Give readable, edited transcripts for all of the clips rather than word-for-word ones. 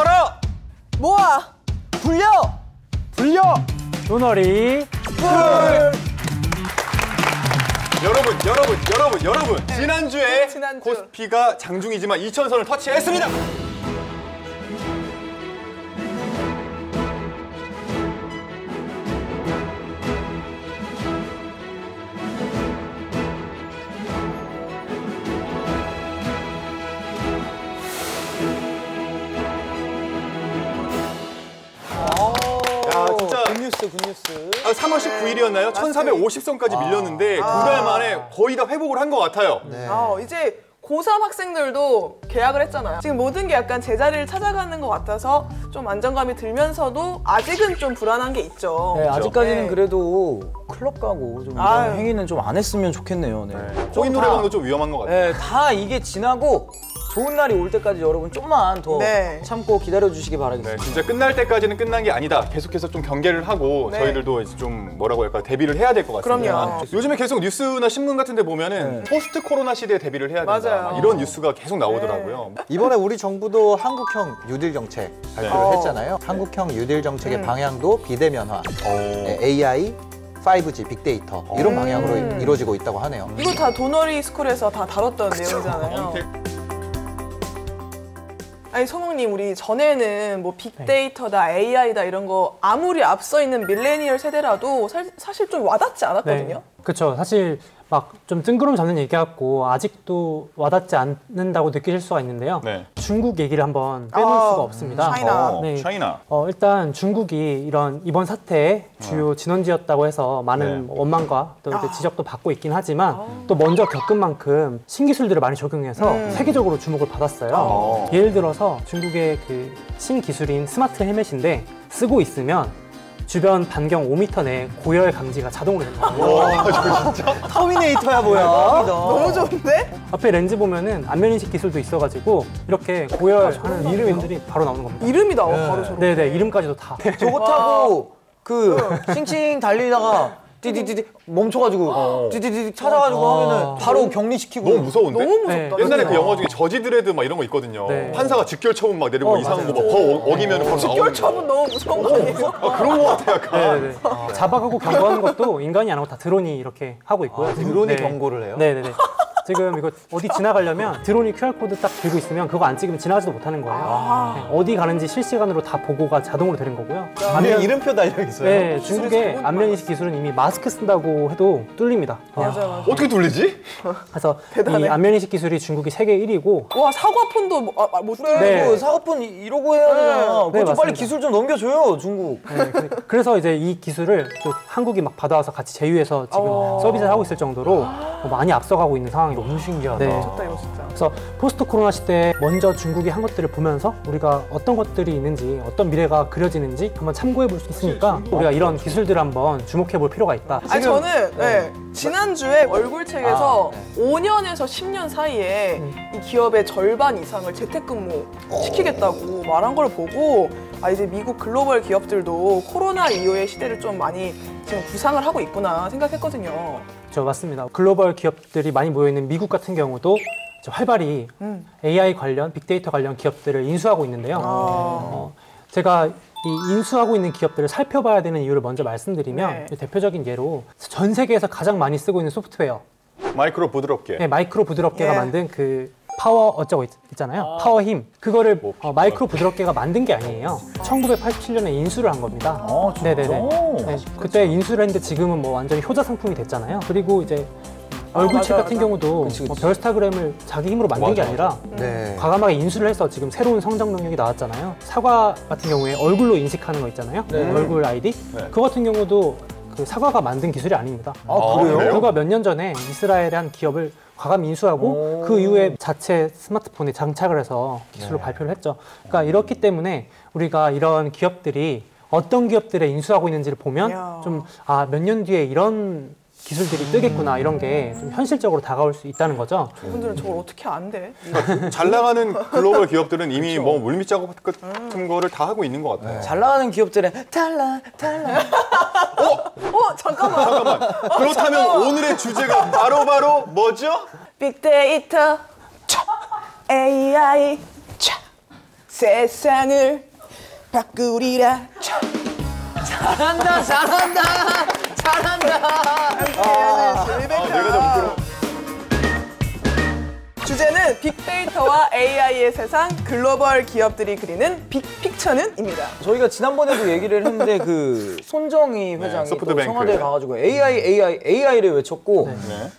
모아라! 모아! 불려! 불려! 도너리 여러분 지난주에 코스피가 장중이지만 2,000선을 터치했습니다. 굿뉴스. 3월 19일이었나요? 1,450선까지 밀렸는데 두 달 만에 거의 다 회복을 한 것 같아요. 네. 이제 고3 학생들도 계약을 했잖아요. 지금 모든 게 약간 제자리를 찾아가는 것 같아서 좀 안정감이 들면서도 아직은 좀 불안한 게 있죠. 네, 아직까지는 네. 그래도 클럽 가고 좀 이런 행위는 좀 안 했으면 좋겠네요. 네. 코인 노래방도 좀 위험한 것 같아요. 네, 다 이게 지나고 좋은 날이 올 때까지 여러분 좀만 더 참고 기다려 주시기 바라겠습니다. 네, 진짜 끝날 때까지는 끝난 게 아니다. 계속해서 좀 경계를 하고 저희들도 이제 좀 뭐라고 할까 대비를 해야 될 것 같습니다. 그럼요. 요즘에 계속 뉴스나 신문 같은 데 보면은 포스트 코로나 시대에 대비를 해야 된다. 맞아요. 이런 뉴스가 계속 나오더라고요. 이번에 우리 정부도 한국형 뉴딜 정책 발표를 했잖아요. 한국형 뉴딜 정책의 방향도 비대면화, AI, 5G, 빅데이터 이런 방향으로 이루어지고 있다고 하네요. 이거 다 도너리 스쿨에서 다 다뤘던 내용이잖아요. 아니 소몽님, 우리 전에는 뭐 빅데이터다, AI다 이런 거 아무리 앞서 있는 밀레니얼 세대라도 사실 좀 와닿지 않았거든요. 네. 그렇죠. 사실 막 좀 뜬구름 잡는 얘기 같고 아직도 와닿지 않는다고 느끼실 수가 있는데요. 네. 중국 얘기를 한번 빼놓을 수가 없습니다. 차이나. 네. 차이나. 일단 중국이 이런 이번 사태의 주요 진원지였다고 해서 많은 원망과 또 이제 지적도 받고 있긴 하지만 또 먼저 겪은 만큼 신기술들을 많이 적용해서 세계적으로 주목을 받았어요. 예를 들어서 중국의 그 신기술인 스마트 헬멧인데 쓰고 있으면 주변 반경 5m 내에 고열 감지가 자동으로 됩니다. 와, 저 진짜? 터미네이터야 뭐야. 너무 좋은데? 앞에 렌즈 보면은 안면인식 기술도 있어가지고 이렇게 고열하는 이름들이 바로 나오는 겁니다. 이름이 나와 바로 저렇게. 네네, 이름까지도 다. 저거 타고 그 칭칭 달리다가 띠디디디 멈춰가지고 띠디디디 찾아가지고 하면은 바로 격리시키고. 너무 무서운데? 너무 무섭다. 옛날에 그 영화 중에 저지 드레드 막 이런 거 있거든요. 네. 판사가 직결 처분 막 내리고 이상한 거 막 어기면 바로 나오는 직결 처분 너무 무서운 거 아니에요? 그런 거 같아 약간. 네네. 잡아가고 경고하는 것도 인간이 안 하고 다 드론이 이렇게 하고 있고요. 드론이 경고를 해요? 네네네. 지금 이거 어디 지나가려면 드론이 QR코드 딱 들고 있으면 그거 안 찍으면 지나가지도 못하는 거예요. 네, 어디 가는지 실시간으로 다 보고가 자동으로 되는 거고요. 이름표 달려 있어요. 네, 중국의 안면인식 기술은 이미 마스크 쓴다고 해도 뚫립니다. 맞아. 어떻게 돌리지? 그래서 대단해. 이 안면인식 기술이 중국이 세계 1위고 와, 사과폰도 못 그래, 네. 그 사과폰 이러고 해야 되잖아. 그거 좀 맞습니다. 빨리 기술 좀 넘겨줘요, 중국. 네, 그래서 이제 이 기술을 또 한국이 막 받아와서 같이 제휴해서 지금 서비스를 하고 있을 정도로 많이 앞서가고 있는 상황이고. 너무 신기하다. 네. 좋다 이거 진짜. 그래서 포스트 코로나 시대에 먼저 중국이 한 것들을 보면서 우리가 어떤 것들이 있는지, 어떤 미래가 그려지는지 한번 참고해 볼 수 있으니까 우리가 이런 기술들을 한번 주목해 볼 필요가 있다. 아니 저는 지난주에 얼굴책에서 5년에서 10년 사이에 이 기업의 절반 이상을 재택근무 시키겠다고 말한 걸 보고 이제 미국 글로벌 기업들도 코로나 이후의 시대를 좀 많이 지금 구상을 하고 있구나 생각했거든요. 저 맞습니다. 글로벌 기업들이 많이 모여있는 미국 같은 경우도 활발히 AI 관련, 빅데이터 관련 기업들을 인수하고 있는데요. 제가 이 인수하고 있는 기업들을 살펴봐야 되는 이유를 먼저 말씀드리면 대표적인 예로 전 세계에서 가장 많이 쓰고 있는 소프트웨어 마이크로 부드럽게. 네, 마이크로 부드럽게가 만든 그 파워 어쩌고 있잖아요. 파워 힘. 그거를 마이크로 부드럽게가 만든 게 아니에요. 1987년에 인수를 한 겁니다. 네네네. 네, 그때 인수를 했는데 지금은 뭐 완전히 효자 상품이 됐잖아요. 그리고 이제 얼굴책 같은 경우도 뭐 별스타그램을 자기 힘으로 만든 게 아니라 과감하게 인수를 해서 지금 새로운 성장 능력이 나왔잖아요. 사과 같은 경우에 얼굴로 인식하는 거 있잖아요. 얼굴 아이디. 그거 같은 경우도 그 사과가 만든 기술이 아닙니다. 그래요? 불과 몇 년 전에 이스라엘의 한 기업을 과감히 인수하고 그 이후에 자체 스마트폰에 장착을 해서 기술을 발표를 했죠. 그러니까 이렇기 때문에 우리가 이런 기업들이 어떤 기업들에 인수하고 있는지를 보면 좀 몇 년 뒤에 이런 기술들이 뜨겠구나 이런 게 좀 현실적으로 다가올 수 있다는 거죠. 그분들은 저걸 어떻게 안 돼? 잘 나가는 글로벌 기업들은 이미 뭐 물밑 작업 같은 거를 다 하고 있는 것 같아요. 잘 나가는 기업들은 달라. 잠깐만. 그렇다면 오늘의 주제가 바로 뭐죠? 빅데이터, AI, 세상을 바꾸리라. 잘한다, 잘한다, 잘한다. 내가 더 부끄러워. 주제는 빅데이터와 AI의 세상, 글로벌 기업들이 그리는 빅픽처는입니다. 저희가 지난번에도 얘기를 했는데 그 손정희 회장이 또 소프트뱅크. 청와대에 가가지고 AI를 외쳤고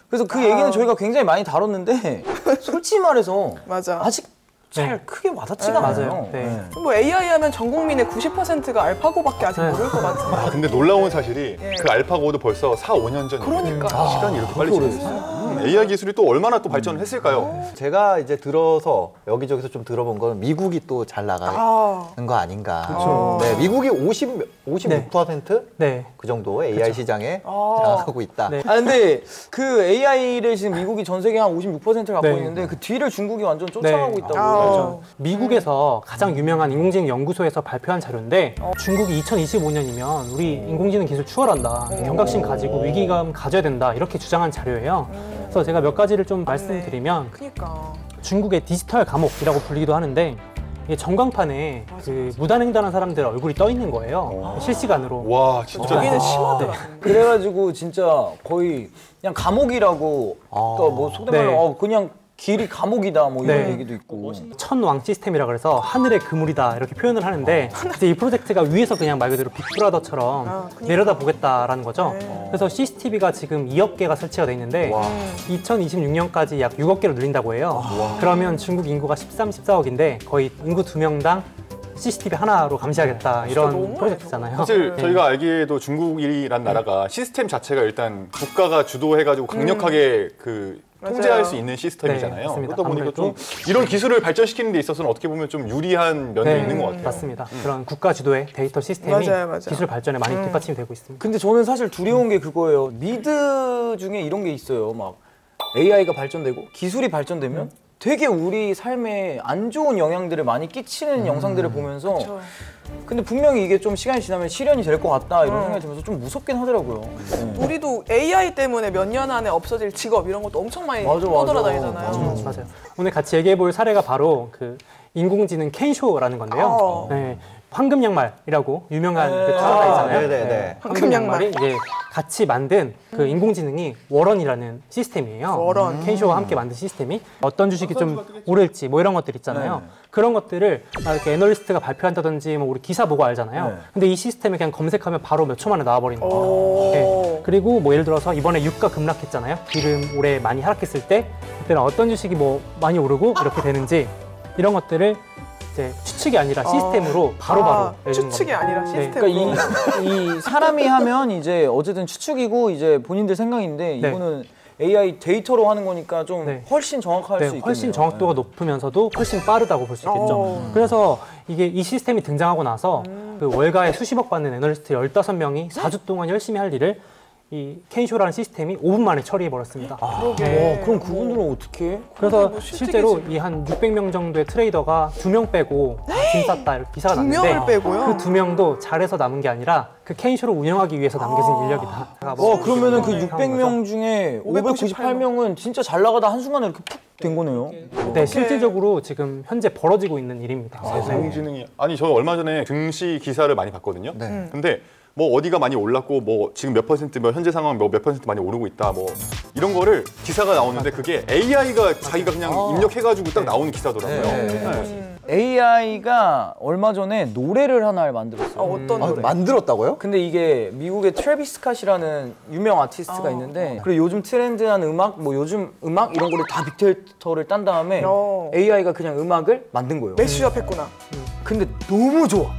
그래서 그 얘기는 저희가 굉장히 많이 다뤘는데 솔직히 말해서 맞아. 아직 잘 크게 와닿지가 않아요. 맞아요. 네. 뭐 AI 하면 전 국민의 90%가 알파고밖에 아직 모를 것 같은데. 아, 근데 놀라운 사실이 그 알파고도 벌써 4, 5년 전이에요. 그러니까. 시간이 이렇게 빨리 지났어요. AI 기술이 또 얼마나 또 발전을 했을까요? 제가 이제 들어서 여기저기서 좀 들어본 건 미국이 또 잘 나가는 거 아닌가. 네, 미국이 56% 네. 그 정도 AI 시장에 장악하고 있다. 네. 아 근데 그 AI를 지금 미국이 전 세계 한 56%를 갖고 네. 있는데 그 뒤를 중국이 완전 쫓아가고 네. 있다고. 그렇죠. 미국에서 가장 유명한 인공지능 연구소에서 발표한 자료인데 중국이 2025년이면 우리 인공지능 기술 추월한다. 경각심 가지고 위기감 가져야 된다. 이렇게 주장한 자료예요. 그래서 제가 몇 가지를 좀 말씀드리면 그니까. 중국의 디지털 감옥이라고 불리기도 하는데 이게 전광판에 그 무단횡단한 사람들 얼굴이 떠 있는 거예요. 실시간으로. 와, 진짜. 여기는 심하더라. 그래가지고 진짜 거의 그냥 감옥이라고 그러니까 뭐 속된 말로 네. 그냥 길이 감옥이다 뭐 이런 네. 얘기도 있고. 천왕 시스템이라 그래서 하늘의 그물이다 이렇게 표현을 하는데 이제 이 프로젝트가 위에서 그냥 말 그대로 빅브라더처럼 내려다 보겠다라는 거죠. 그래서 CCTV가 지금 2억 개가 설치가 돼 있는데 2026년까지 약 6억 개로 늘린다고 해요. 그러면 중국 인구가 13, 14억인데 거의 인구 2명당 CCTV 하나로 감시하겠다 이런 너무해, 프로젝트잖아요. 사실 네. 저희가 알기에도 중국이란 나라가 시스템 자체가 일단 국가가 주도해가지고 강력하게 그 통제할 수 있는 시스템이잖아요. 네, 맞습니다. 그러다 보니까 좀 아무래도 이런 기술을 발전시키는 데 있어서는 어떻게 보면 좀 유리한 면도 있는 것 같아요. 맞습니다. 그런 국가 주도의 데이터 시스템이 맞아요. 기술 발전에 많이 뒷받침이 되고 있습니다. 근데 저는 사실 두려운 게 그거예요. 미드 중에 이런 게 있어요. 막 AI가 발전되고 기술이 발전되면 되게 우리 삶에 안 좋은 영향들을 많이 끼치는 영상들을 보면서 근데 분명히 이게 좀 시간이 지나면 실현이 될 것 같다 이런 생각이 들면서 좀 무섭긴 하더라고요. 우리도 AI 때문에 몇 년 안에 없어질 직업 이런 것도 엄청 많이 맞아, 맞아. 떠돌아다니잖아요. 맞아요. 오늘 같이 얘기해 볼 사례가 바로 그 인공지능 켄쇼라는 건데요. 네, 황금 양말이라고 유명한 그 투자자 있잖아요. 네네네. 황금 양말이 이제 같이 만든 그 인공지능이 워런이라는 시스템이에요. 워런. 켄쇼와 함께 만든 시스템이 어떤 주식이 좀 오를지 뭐 이런 것들 있잖아요. 그런 것들을 이렇게 애널리스트가 발표한다든지 뭐 우리 기사 보고 알잖아요. 근데 이 시스템에 그냥 검색하면 바로 몇 초 만에 나와버리는 거예요. 네. 그리고 뭐 예를 들어서 이번에 유가 급락했잖아요. 기름 올해 많이 하락했을 때 그때는 어떤 주식이 뭐 많이 오르고 이렇게 되는지 이런 것들을 이제 추측이 아니라 시스템으로 바로바로 내주는 추측이 겁니다. 아니라 네. 시스템으로. 그러니까 이 사람이 하면 이제 어쨌든 추측이고 이제 본인들 생각인데 네. 이거는 AI 데이터로 하는 거니까 좀 네. 훨씬 정확할 수 네, 있겠네요. 훨씬 정확도가 높으면서도 훨씬 빠르다고 볼 수 있겠죠. 그래서 이게 이 시스템이 등장하고 나서 그 월가에 수십억 받는 애널리스트 15명이 4주 동안 열심히 할 일을 이 켄쇼라는 시스템이 5분 만에 처리해 버렸습니다. 와, 그럼 그분들은 어떻게 해? 그래서 뭐 실제로 이 한 600명 정도의 트레이더가 2명 빼고 짐 쌌다 이렇게 기사가 두 났는데 명을 빼고요? 그 2명도 잘해서 남은 게 아니라 그 켄쇼를 운영하기 위해서 남겨진 인력이다. 와, 그러면은 그 그런 600명 중에 598명은 진짜 잘 나가다 한순간에 이렇게 푹 된 거네요. 네, 실질적으로 지금 현재 벌어지고 있는 일입니다. 인공지능이 아니 저 얼마 전에 증시 기사를 많이 봤거든요. 근데 뭐 어디가 많이 올랐고 뭐 지금 몇 퍼센트 뭐 현재 상황 몇 퍼센트 많이 오르고 있다 뭐 이런 거를 기사가 나오는데 그게 AI가 자기가 그냥 입력해가지고 딱 나오는 기사더라고요. AI가 얼마 전에 노래를 하나를 만들었어요. 어떤 아, 노래? 만들었다고요? 근데 이게 미국의 트래비스 스캇이라는 유명 아티스트가 있는데 그리고 요즘 트렌드한 음악, 뭐 요즘 음악 이런 거를 다 빅데이터를 딴 다음에 AI가 그냥 음악을 만든 거예요. 매시업 했구나. 근데 너무 좋아.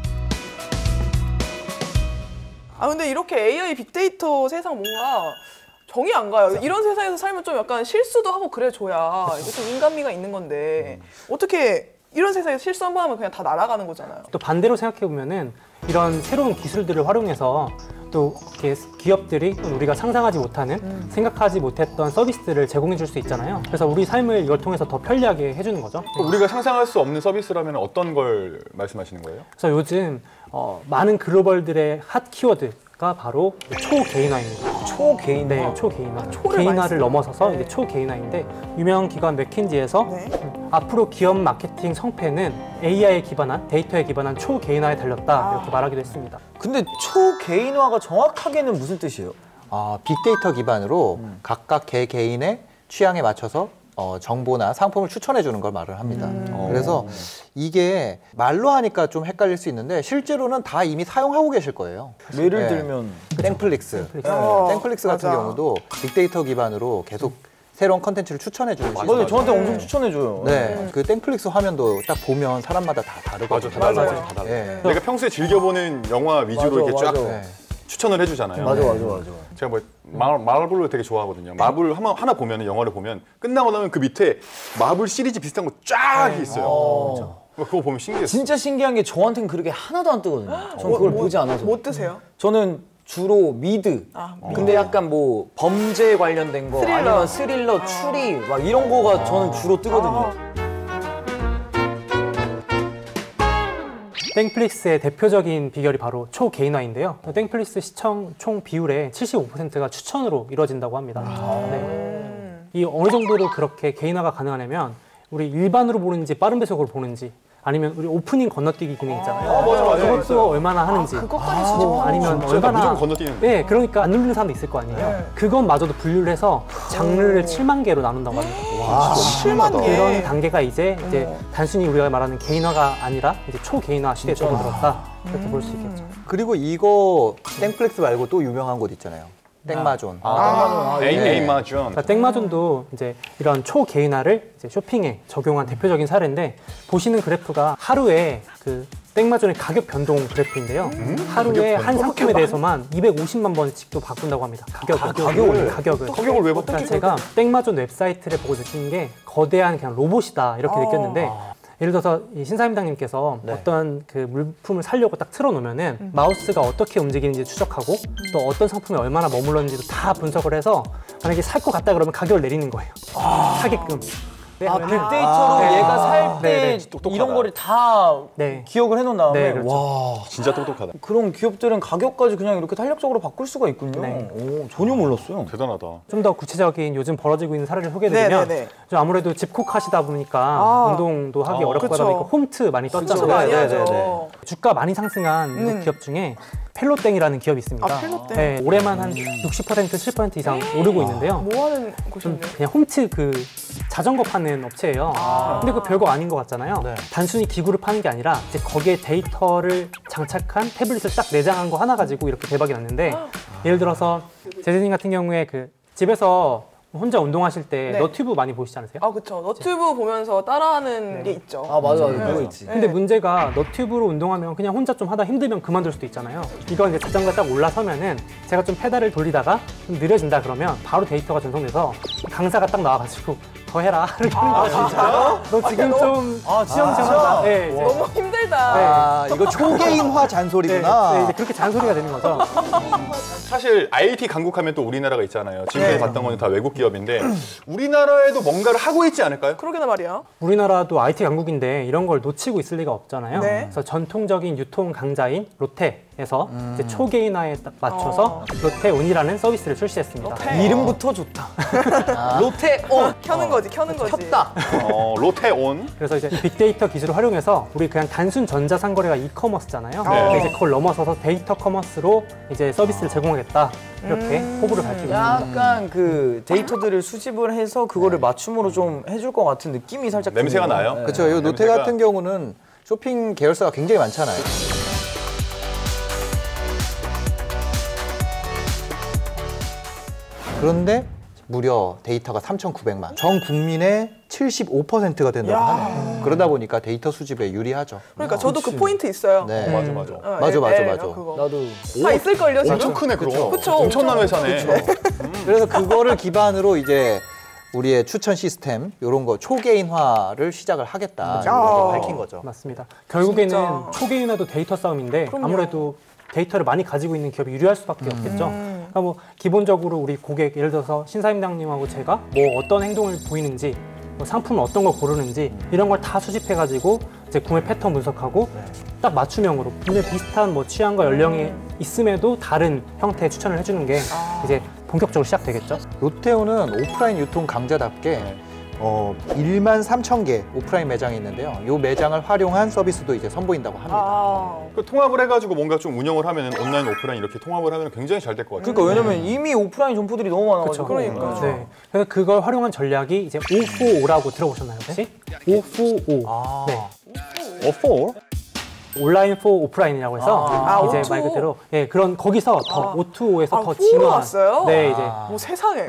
아 근데 이렇게 AI 빅데이터 세상 뭔가 정이 안 가요. 이런 세상에서 살면 좀 약간 실수도 하고 그래줘야 이게 좀 인간미가 있는 건데 어떻게 이런 세상에서 실수 한 번 하면 그냥 다 날아가는 거잖아요. 또 반대로 생각해 보면은 이런 새로운 기술들을 활용해서 또 이렇게 기업들이 우리가 상상하지 못하는 생각하지 못했던 서비스들을 제공해 줄 수 있잖아요. 그래서 우리 삶을 이걸 통해서 더 편리하게 해주는 거죠. 우리가 상상할 수 없는 서비스라면 어떤 걸 말씀하시는 거예요? 그래서 요즘 많은 글로벌들의 핫 키워드 가 바로 초개인화입니다. 초개인화. 네, 초개인화. 초를 개인화를 많이 넘어서서 네. 이제 초개인화인데 유명 기관 맥킨지에서 네. 앞으로 기업 마케팅 성패는 AI에 기반한 데이터에 기반한 초개인화에 달렸다 이렇게 말하기도 했습니다. 근데 초개인화가 정확하게는 무슨 뜻이에요? 빅데이터 기반으로 각각 개개인의 취향에 맞춰서 정보나 상품을 추천해 주는 걸 말을 합니다. 그래서 이게 말로 하니까 좀 헷갈릴 수 있는데 실제로는 다 이미 사용하고 계실 거예요. 예를 네. 들면 땡플릭스. 땡플릭스 같은 맞아. 경우도 빅데이터 기반으로 계속 새로운 컨텐츠를 추천해 주는 맞아요. 시스템이에요. 저한테 엄청 추천해줘요. 네, 그 땡플릭스 화면도 딱 보면 사람마다 다 다르거든요. 맞아. 맞아요. 다 달라. 네. 내가 평소에 즐겨보는 영화 위주로 이렇게 쫙 네. 추천을 해주잖아요. 맞아. 제가 뭐 마블을 되게 좋아하거든요. 마블 하나 보면 영화를 보면 끝나고 나면 그 밑에 마블 시리즈 비슷한 거 쫙 있어요. 그거 보면 신기했어요. 진짜 신기한 게 저한테는 그렇게 하나도 안 뜨거든요. 전 그걸 보지 않아서. 뭐 뜨세요? 저는 주로 미드. 근데 약간 뭐 범죄 관련된 거 스릴러. 아니면 스릴러, 추리 막 이런 거가 저는 주로 뜨거든요. 땡플릭스의 대표적인 비결이 바로 초개인화인데요. 땡플릭스 시청 총 비율의 75%가 추천으로 이루어진다고 합니다. 네. 이 어느 정도로 그렇게 개인화가 가능하냐면 우리 일반으로 보는지 빠른 배속으로 보는지 아니면 우리 오프닝 건너뛰기 기능 있잖아요. 맞아. 그것도 얼마나 하는지. 그것까지 진짜 아니면 진짜 나 얼마나 무조건 건너뛰는데. 네, 그러니까 안 누르는 사람도 있을 거 아니에요. 그것마저도 분류를 해서 장르를 7만 개로 나눈다고 합니다. 와, 7만 개. 그런 단계가 이제 단순히 우리가 말하는 개인화가 아니라 이제 초개인화 시대에 접어들었다 이렇게 볼 수 있겠죠. 그리고 이거 땡플릭스 말고 또 유명한 곳 있잖아요. 땡마존. 에이마존. 그러니까 땡마존도 이제 이런 초개인화를 이제 쇼핑에 적용한 대표적인 사례인데 보시는 그래프가 하루에 그 땡마존의 가격 변동 그래프인데요. 하루에 한 상품에 대해서만 250만 번씩도 바꾼다고 합니다. 가격을. 가격을 왜 바꿔? 그러니까 제가 땡마존 웹사이트를 보고 느낀 게 거대한 그냥 로봇이다 이렇게 느꼈는데 예를 들어서 이 신사임당님께서 어떤 그 물품을 사려고 딱 틀어놓으면은 마우스가 어떻게 움직이는지 추적하고 또 어떤 상품에 얼마나 머물렀는지도 다 분석을 해서 만약에 살 것 같다 그러면 가격을 내리는 거예요. 사게끔. 빅데이터로 네. 얘가 살 때 네, 이런 거를 다 네. 기억을 해놓은 다음에 네, 그렇죠. 와 진짜 똑똑하다. 그런 기업들은 가격까지 그냥 이렇게 탄력적으로 바꿀 수가 있군요. 네. 오, 전혀 몰랐어요. 대단하다. 좀 더 구체적인 요즘 벌어지고 있는 사례를 소개해드리면 네네네. 좀 아무래도 집콕하시다 보니까 운동도 하기 어렵고 하다 보니까 그쵸. 홈트 많이 진짜 떴잖아요. 많이 네, 하죠. 네, 네. 주가 많이 상승한 미국 기업 중에 펠로땡이라는 기업이 있습니다. 아, 펠로땡. 네, 올해만 한 60%, 70% 이상 오르고 있는데요. 뭐 하는 곳인데? 그냥 홈트 그 자전거 파는 업체예요. 근데 그 별거 아닌 것 같잖아요. 네. 단순히 기구를 파는 게 아니라 이제 거기에 데이터를 장착한 태블릿을 딱 내장한 거 하나 가지고 이렇게 대박이 났는데 예를 들어서 제재님 같은 경우에 그 집에서 혼자 운동하실 때 네. 너튜브 많이 보시지 않으세요? 아 그쵸. 너튜브 보면서 따라하는 게 있죠. 아 맞아 그거 있지. 근데 문제가 너튜브로 운동하면 그냥 혼자 좀 하다 힘들면 그만둘 수도 있잖아요. 이건 이제 자전거 딱 올라서면은 제가 좀 페달을 돌리다가 좀 느려진다 그러면 바로 데이터가 전송돼서 강사가 딱 나와가지고 더 해라. 이렇게 하는 거예요. 진짜요? 너 지금 좀 시험 진짜? 정하다. 네, 이제. 너무 힘들다. 아, 이거 초개인화 네, 잔소리구나. 네, 이제 그렇게 잔소리가 되는 거죠. 사실 IT 강국하면 또 우리나라가 있잖아요. 지금까지 봤던 건 다 외국 기업인데 우리나라에도 뭔가를 하고 있지 않을까요? 그러게나 말이야. 우리나라도 IT 강국인데 이런 걸 놓치고 있을 리가 없잖아요. 네. 그래서 전통적인 유통 강자인 롯데에서 이제 초개인화에 딱 맞춰서 롯데온이라는 서비스를 출시했습니다. 롯데. 이름부터 좋다. 롯데온 켰는 거지, 켜는 거지. 켰다. 롯데온. 그래서 이제 이 빅데이터 기술을 활용해서 우리 그냥 단순 전자상거래가 이커머스잖아요. 근데 이제 그걸 넘어서서 데이터 커머스로 이제 서비스를 제공하겠다 이렇게 포부를 밝히고 있습니다. 약간 그 데이터들을 수집을 해서 그거를 맞춤으로 좀 해줄 것 같은 느낌이 살짝 냄새가 드네요. 나요? 네. 그렇죠. 이 노태 냄새가- 같은 경우는 쇼핑 계열사가 굉장히 많잖아요. 그런데 무려 데이터가 3,900만. 전 국민의 75%가 된다고 하네요. 그러다 보니까 데이터 수집에 유리하죠. 그러니까 저도 그 포인트 있어요. 네. 맞아 맞아. 맞아. 그거. 나도 다 있을걸요, 지금? 엄청 크네 그럼. 그쵸, 엄청난 엄청. 회사네. 그래서 그거를 기반으로 이제 우리의 추천 시스템 이런 거 초개인화를 시작을 하겠다 이렇게 밝힌 거죠. 맞습니다. 결국에는 진짜. 초개인화도 데이터 싸움인데 그럼요. 아무래도 데이터를 많이 가지고 있는 기업이 유리할 수밖에 없겠죠. 그러니까 뭐 기본적으로 우리 고객 예를 들어서 신사임당님하고 제가 뭐 어떤 행동을 보이는지 뭐 상품을 어떤 걸 고르는지 이런 걸 다 수집해가지고 이제 구매 패턴 분석하고 딱 맞춤형으로 눈에 비슷한 뭐 취향과 연령이 있음에도 다른 형태의 추천을 해주는 게 이제 본격적으로 시작되겠죠. 롯데온은 오프라인 유통 강자답게 1만 3천 개 오프라인 매장이 있는데요. 이 매장을 활용한 서비스도 이제 선보인다고 합니다. 그 통합을 해가지고 뭔가 좀 운영을 하면 온라인, 오프라인 이렇게 통합을 하면 굉장히 잘 될 것 같아요. 그러니까 왜냐면 이미 오프라인 점포들이 너무 많아가지고. 그러니까. 네. 그래서 그걸 활용한 전략이 이제 O4O라고 들어보셨나요 혹시? O4O. 네. O4? 온라인 4 오프라인이라고 해서 이제 O2O? 말 그대로 예 그런 거기서 더 O2O에서 더 후로 진화한 왔어요? 네 이제 뭐 세상에.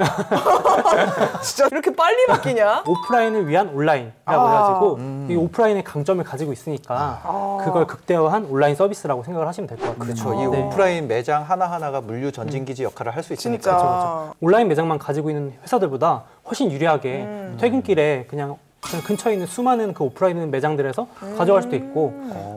진짜 이렇게 빨리 바뀌냐? 오프라인을 위한 온라인이라고 해가지고 이 오프라인의 강점을 가지고 있으니까 그걸 극대화한 온라인 서비스라고 생각을 하시면 될 것 같아요. 그렇죠. 이 오프라인 매장 하나하나가 물류 전진기지 역할을 할 수 있으니까. 진짜. 온라인 매장만 가지고 있는 회사들보다 훨씬 유리하게 퇴근길에 그냥 근처에 있는 수많은 그 오프라인 매장들에서 가져갈 수도 있고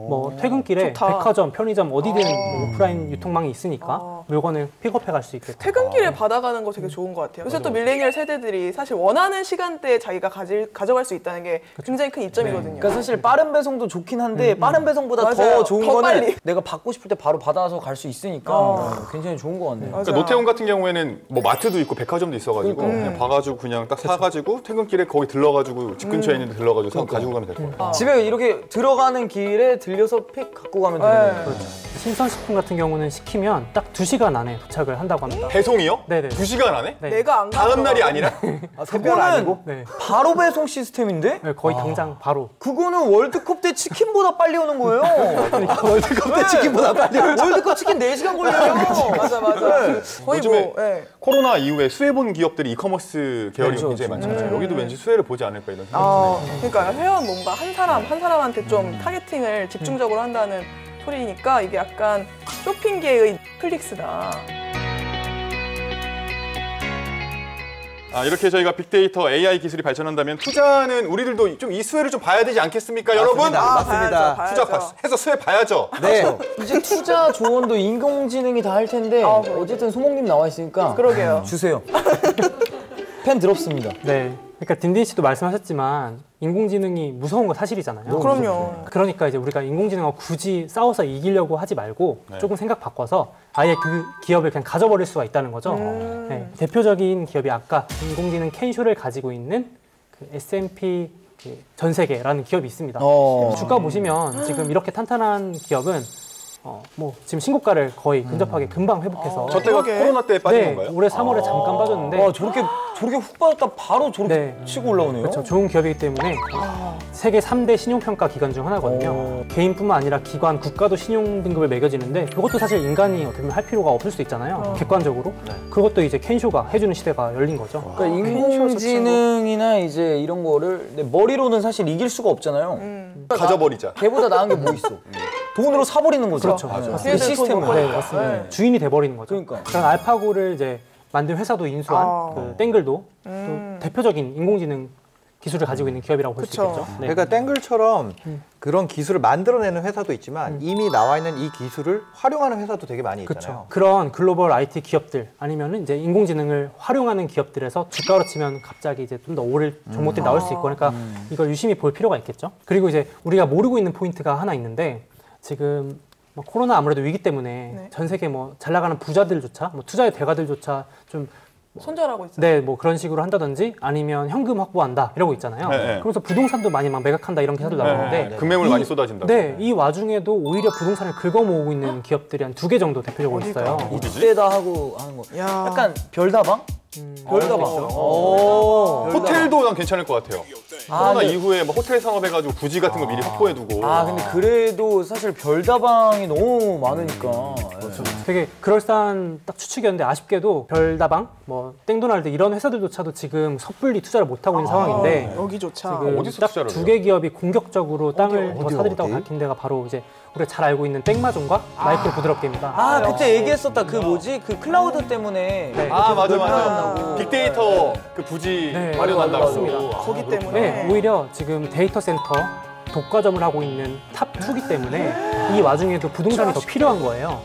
뭐 퇴근길에 좋다. 백화점, 편의점 어디든 뭐 오프라인 유통망이 있으니까 물건을 픽업해 갈 수 있겠다. 퇴근길에 받아가는 거 되게 좋은 것 같아요. 요새 또 밀레니얼 세대들이 사실 원하는 시간대에 자기가 가져갈 수 있다는 게 굉장히 큰 이점이거든요. 그러니까 사실 빠른 배송도 좋긴 한데 빠른 배송보다 맞아요. 더 좋은 더 거는 빨리. 내가 받고 싶을 때 바로 받아서 갈 수 있으니까 굉장히 좋은 것 같네요. 그러니까 노태원 같은 경우에는 뭐 마트도 있고 백화점도 있어가지고 그냥 봐가지고 그냥 딱 사가지고 퇴근길에 거기 들러가지고 집 근처에 있는 데 들러가지고 가지고 가면 될 것 같아요. 집에 이렇게 들어가는 길에 들려서 픽 갖고 가면 되는 거예요. 신선식품 같은 경우는 시키면 딱 2시간 안에 도착을 한다고 합니다. 배송이요? 네네. 2시간 안에? 네. 내가 안 다음 날이 아니라? 그거는 네. 바로 배송 시스템인데? 네, 거의 당장 바로. 그거는 월드컵 때 치킨보다 빨리 오는 거예요. 월드컵 때 치킨보다 빨리 오는 월드컵 치킨 4시간 걸려요. 맞아. 거의 요즘에 뭐 코로나 이후에 수혜본 기업들이 이커머스 계열이 그렇죠, 굉장히 그렇죠. 많잖아요. 여기도 왠지 수혜를 보지 않을까 이런 생각이 드네요. 그러니까 회원 뭔가 한 사람한테 좀 타겟팅을 집중적으로 한다는 소리니까 이게 약간 쇼핑계의 넷플릭스다. 이렇게 저희가 빅데이터 AI 기술이 발전한다면 투자는 우리들도 좀 이 수혜를 좀 봐야 되지 않겠습니까, 여러분? 맞습니다. 봐야죠. 투자 해서 수혜 봐야죠. 네. 이제 투자 조언도 인공지능이 다 할 텐데 어쨌든 소목님 나와 있으니까 그러게요. 주세요. 펜 들었습니다. 네. 그러니까 딘딘 씨도 말씀하셨지만 인공지능이 무서운 건 사실이잖아요. 그럼요. 그러니까 이제 우리가 인공지능과 굳이 싸워서 이기려고 하지 말고 조금 생각 바꿔서 아예 그 기업을 그냥 가져버릴 수가 있다는 거죠. 네. 대표적인 기업이 아까 인공지능 캔쇼를 가지고 있는 그 S&P 전 세계라는 기업이 있습니다. 주가 보시면 지금 이렇게 탄탄한 기업은 뭐 지금 신고가를 거의 근접하게 금방 회복해서 저 때가 코로나 때 빠진 네, 건가요? 올해 3월에 잠깐 빠졌는데 저렇게 훅 빠졌다 바로 저렇게 네. 치고 올라오네요. 그렇죠. 좋은 기업이기 때문에 세계 3대 신용평가 기관 중 하나거든요. 개인뿐만 아니라 기관, 국가도 신용 등급을 매겨지는데 그것도 사실 인간이 어떻게 보면 할 필요가 없을 수 있잖아요. 객관적으로. 그것도 이제 캔쇼가 해주는 시대가 열린 거죠. 그러니까 인공지능이나 이제 이런 거를 내 머리로는 사실 이길 수가 없잖아요. 가져버리자. 걔보다 나은 게 뭐 있어? 돈으로 사버리는 거죠. 그렇죠. 네. 걔네들 돈 시스템을. 못 네, 버니까. 맞습니다. 주인이 돼버리는 거죠. 그러니까. 그런 알파고를 이제 만든 회사도 인수한 그 땡글도 또 대표적인 인공지능 기술을 가지고 있는 기업이라고 볼 수 그쵸. 있겠죠. 네. 그러니까 땡글처럼 그런 기술을 만들어내는 회사도 있지만 이미 나와 있는 이 기술을 활용하는 회사도 되게 많이 그렇죠. 있잖아요. 그런 글로벌 IT 기업들 아니면은 이제 인공지능을 활용하는 기업들에서 주가로 치면 갑자기 이제 좀 더 오를 종목들이 나올 수 있고 그러니까 이걸 유심히 볼 필요가 있겠죠. 그리고 이제 우리가 모르고 있는 포인트가 하나 있는데 지금 뭐 코로나 아무래도 위기 때문에 전 세계 뭐 잘 나가는 부자들조차 뭐 투자의 대가들조차 좀 손절하고 있어요. 네, 뭐 그런 식으로 한다든지 아니면 현금 확보한다 이러고 있잖아요. 네. 그러면서 부동산도 많이 막 매각한다 이런 기사들 나오는데 금매물 많이 쏟아진다고. 네, 이 와중에도 오히려 부동산을 긁어 모으고 있는 기업들이 한 2개 정도 대표적으로 있어요. 이때다 하고 하는 거. 야. 약간 별다방? 별다방. 호텔도 난 괜찮을 것 같아요. 코로나 근데- 이후에 막 호텔 산업해가지고 부지 같은 거 미리 확보해두고. 근데 그래도 사실 별다방이 너무 많으니까. 되게 그럴싸한 딱 추측이었는데 아쉽게도 별다방, 뭐 땡도날드 이런 회사들조차도 지금 섣불리 투자를 못 하고 있는 상황인데 여기조차. 지금 어디서 딱 투자를 2개 기업이 공격적으로 땅을 더 어디? 사들이다고 밝힌 데가 바로 이제 우리가 잘 알고 있는 땡마존과 마이크로 부드럽게입니다. 그때 얘기했었다. 그 뭐지? 그 클라우드 때문에. 네. 맞아. 빅데이터 그 부지 네, 마련한다고. 맞습니다. 거기 때문에. 네, 오히려 지금 데이터 센터 독과점을 하고 있는 탑 2기 때문에 이 와중에도 부동산이 더 필요한 거예요.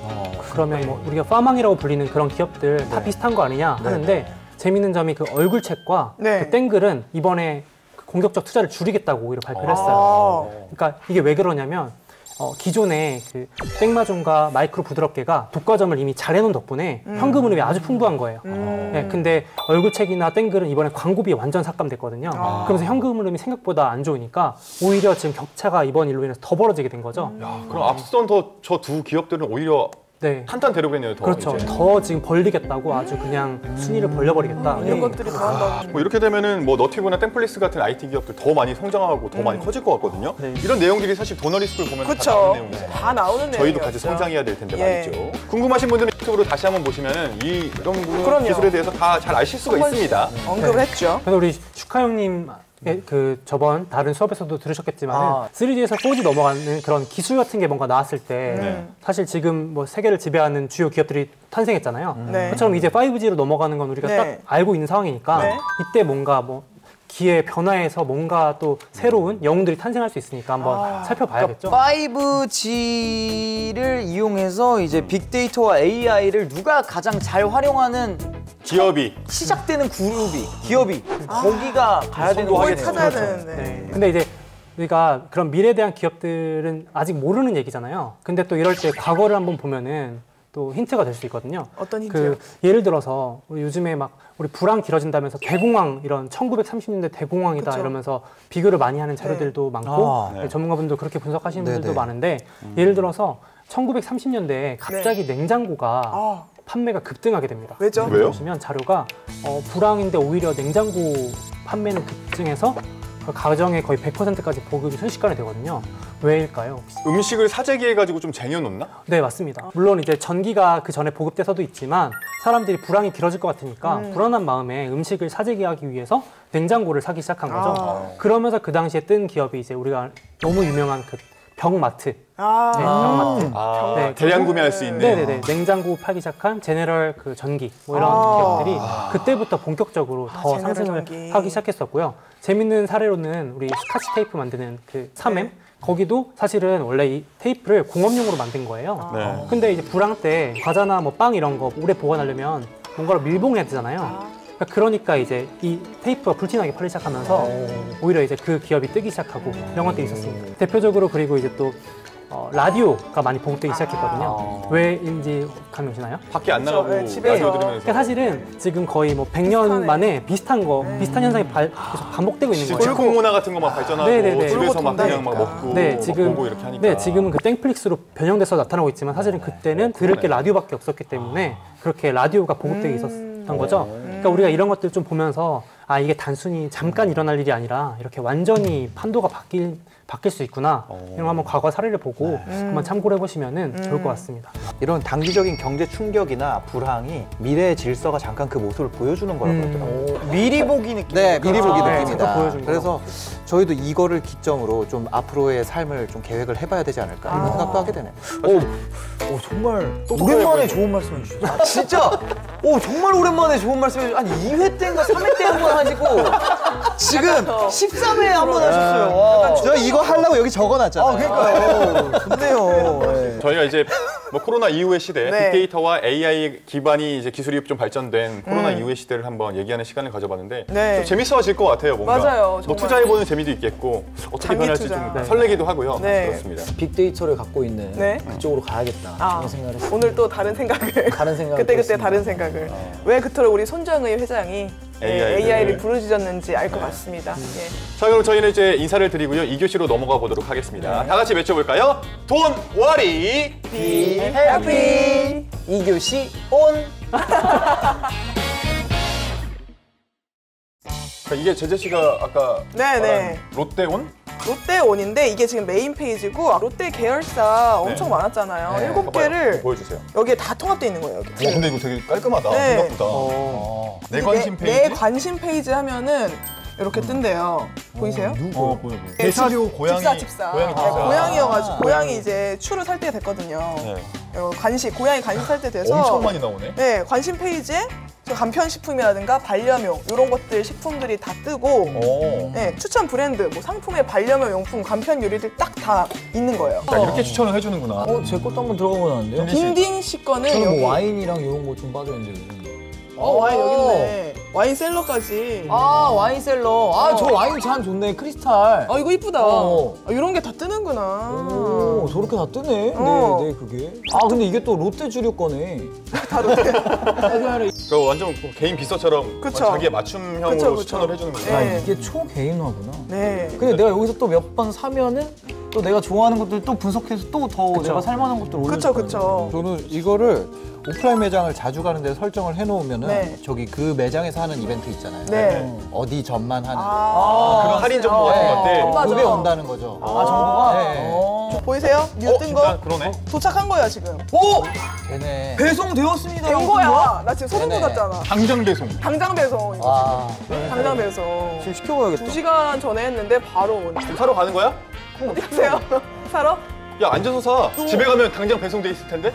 그러면 뭐 우리가 파망이라고 불리는 그런 기업들 다 비슷한 거 아니냐 하는데 재밌는 점이 그 얼굴책과 네. 그 땡글은 이번에 그 공격적 투자를 줄이겠다고 오히려 발표를 했어요. 그러니까 이게 왜 그러냐면 기존에 그 땡마존과 마이크로 부드럽게가 독과점을 이미 잘 해놓은 덕분에 현금 흐름이 아주 풍부한 거예요. 네, 근데 얼굴책이나 땡글은 이번에 광고비에 완전 삭감됐거든요. 그러면서 현금 흐름이 생각보다 안 좋으니까 오히려 지금 격차가 이번 일로 인해서 더 벌어지게 된 거죠. 야, 그럼 앞선 저 두 기업들은 오히려 네. 탄탄대로겠네요. 더 그렇죠. 이제. 더 지금 벌리겠다고 아주 그냥 순위를 벌려버리겠다. 이런 것들이 더한다고. 뭐 이렇게 되면은 뭐 너튜브나 템플릭스 같은 IT 기업들 더 많이 성장하고 더 많이 커질 것 같거든요. 네. 이런 내용들이 사실 도너리스크를 보면 다 그쵸. 나오는 내용이잖아요. 다 나오는 내용이죠. 저희도 같이 성장해야 될 텐데 말이죠. 궁금하신 분들은 유튜브로 다시 한번 보시면은 이런 그럼요. 기술에 대해서 다 잘 아실 수가 있습니다. 언급을 했죠. 그래서 우리 슈카 형님 그 저번 다른 수업에서도 들으셨겠지만 3G에서 4G 넘어가는 그런 기술 같은 게 뭔가 나왔을 때 사실 지금 뭐 세계를 지배하는 주요 기업들이 탄생했잖아요. 네. 그처럼 이제 5G로 넘어가는 건 우리가 네. 딱 알고 있는 상황이니까 네. 이때 뭔가 뭐 기의 변화에서 뭔가 또 새로운 영웅들이 탄생할 수 있으니까 한번 살펴봐야겠죠. 5G를 이용해서 이제 빅데이터와 AI를 누가 가장 잘 활용하는 기업이 시작되는 그룹이 기업이 거기가 가야 되는 그걸 거겠네요. 찾아야 그렇죠. 되는데. 네. 근데 이제 우리가 그런 미래에 대한 기업들은 아직 모르는 얘기잖아요. 근데 또 이럴 때 과거를 한번 보면은 또 힌트가 될 수 있거든요. 어떤 힌트요? 예를 들어서 우리 요즘에 막 우리 불황 길어진다면서 대공황 이런 1930년대 대공황이다 그쵸. 이러면서 비교를 많이 하는 자료들도 많고 네. 전문가분도 그렇게 분석하시는 분들도 네네. 많은데 예를 들어서 1930년대에 갑자기 냉장고가 판매가 급등하게 됩니다. 왜죠? 왜요? 보시면 자료가 불황인데 오히려 냉장고 판매는 급증해서 가정의 거의 100%까지 보급이 순식간에 되거든요. 왜일까요? 혹시? 음식을 사재기해가지고 좀 쟁여놓나? 네, 맞습니다. 물론 이제 전기가 그 전에 보급돼서도 있지만 사람들이 불황이 길어질 것 같으니까 불안한 마음에 음식을 사재기하기 위해서 냉장고를 사기 시작한 거죠. 그러면서 그 당시에 뜬 기업이 이제 우리가 너무 유명한 그 병마트. 네, 병마트. 네, 대량 구매할 수 있는. 네네네. 냉장고 팔기 시작한 제네럴 그 전기 뭐 이런 기업들이 그때부터 본격적으로 더 제네럴 상승을 전기. 하기 시작했었고요. 재밌는 사례로는 우리 스카치 테이프 만드는 그 3M 거기도 사실은 원래 이 테이프를 공업용으로 만든 거예요. 네. 근데 이제 불황 때 과자나 뭐 빵 이런 거 오래 보관하려면 뭔가를 밀봉해야 되잖아요. 그러니까 이제 이 테이프가 불티나게 팔리기 시작하면서 오히려 이제 그 기업이 뜨기 시작하고 이런 것들이 있었습니다. 대표적으로 그리고 이제 또 라디오가 많이 보급되기 시작했거든요. 왜인지 감이 오시나요? 밖에 안 나가고 네, 집에서. 라디오 들으면서. 그러니까 사실은 지금 거의 뭐 100년 비슷하네. 만에 비슷한 현상이 계속 반복되고 있는 거예요. 즉흥 문화 같은 거만 발전하고 네네네. 집에서 막 돌고 그냥 막 돈다니까. 먹고 네, 막 지금 보고 이렇게 하니까. 네, 지금은 그 땡플릭스로 변형돼서 나타나고 있지만 사실은 그때는 들을 게 라디오밖에 없었기 때문에 그렇게 라디오가 보급되기 있었던 거죠. 그러니까 우리가 이런 것들 좀 보면서 아 이게 단순히 잠깐 일어날 일이 아니라 이렇게 완전히 판도가 바뀔 수 있구나. 이런 거 한번 과거 사례를 보고 한번 참고를 해보시면 좋을 것 같습니다. 이런 단기적인 경제 충격이나 불황이 미래의 질서가 잠깐 그 모습을 보여주는 거라고 하더라고요. 미리 보기 느낌. 네, 미리 보기 네, 느낌이다. 잠깐 보여준 그래서 저희도 이거를 기점으로 좀 앞으로의 삶을 좀 계획을 해봐야 되지 않을까 이런 생각도 하게 되네요. 오, 정말 오랜만에 좋은 말씀 해주셨어요. 아, 진짜 정말 오랜만에 좋은 말씀 해주셨어요. 한 2회 때인가 3회 때 한 번 하시고 지금 13회에 한 번 하셨어요. 와. 저 이거 하려고 여기 적어놨잖아요. 그러니까요. 좋네요. 네. 저희가 이제 뭐 코로나 이후의 시대, 네. 빅데이터와 AI 기반이 이제 기술이 좀 발전된 코로나 이후의 시대를 한번 얘기하는 시간을 가져봤는데 네. 좀 재밌어질 것 같아요, 뭔가. 맞아요, 뭐 정말. 투자해보는 재미도 있겠고 어떻게 장기 변할지 투자. 좀 네. 설레기도 하고요. 네. 그렇습니다. 빅데이터를 갖고 있는 네. 그쪽으로 가야겠다. 이런 생각을 했어요. 오늘 또 다른 생각을 다른 생각을 그때 했습니다. 다른 생각을 왜 그토록 우리 손정의 회장이 AI를 부르짖었는지 알 것 같습니다. 예. 자, 그럼 저희는 이제 인사를 드리고요. 2교시로 넘어가 보도록 하겠습니다. 다 같이 외쳐볼까요? Don't worry. Be happy. 2교시 온. 이게 제재 씨가 아까 네네. 말한 롯데온? 롯데온인데 이게 지금 메인 페이지고 롯데 계열사 엄청 많았잖아요. 네. 7개를 보여주세요. 여기에 다 통합되어 있는 거예요. 여기. 근데 이거 되게 깔끔하다. 네. 생각보다. 내 관심 페이지? 내 관심 페이지 하면은 이렇게 뜬대요. 보이세요? 보여. 대사료 고양이. 집사. 고양이 네, 집사. 고양이여가지고 고양이 이제 추를 살 때 됐거든요. 네. 고양이 간식 살 때 돼서 엄청 많이 나오네. 네, 관심 페이지에 저 간편식품이라든가 반려묘 이런 것들 식품들이 다 뜨고 오. 네, 추천 브랜드, 뭐 상품의 반려묘 용품, 간편 요리들 딱 다 있는 거예요. 야, 이렇게 추천을 해주는구나. 제 것도 한번 들어가 보는데요. 딩딩 씨 거는 저는 여기 뭐 와인이랑 이런 거 좀 빠져있는데. 와인 여기 있네. 와인 셀러까지. 아 와인셀러. 아 저 와인 잔 좋네. 크리스탈. 이거 이쁘다. 어. 이런 게 다 뜨는구나. 오 저렇게 다 뜨네. 어. 네 그게. 아 근데 이게 또 롯데주류 거네. 그 완전 개인 비서처럼 그쵸. 자기의 맞춤형으로 그쵸, 그쵸. 추천을 해주는 거예요. 야 네. 이게 초개인화구나. 네. 근데 내가 여기서 또 몇 번 사면은 또 내가 좋아하는 것들 또 분석해서 또 더 내가 살만한 것들 올려. 그쵸, 그쵸. 저는 이거를 오프라인 매장을 자주 가는데 설정을 해놓으면은 네. 저기 그 매장에서 하는 이벤트 있잖아요. 네. 어디 점만 하는. 그런 할인 정보 같은 것들. 맞아. 그게 온다는 거죠. 아 정보가. 네. 보이세요? 뉴 뜬 거? 진짜 그러네. 도착한 거야, 지금. 오 되네. 배송되었습니다. 된 거야. 나 지금 소름 네네. 돋았잖아. 당장 배송. 당장 배송. 이거 와. 지금. 당장 배송. 지금 시켜봐야겠다. 2시간 전에 했는데 바로 오네. 사러 가는 거야? 어디 가세요? 사러? 야 앉아서 사. 집에 가면 당장 배송돼 있을 텐데.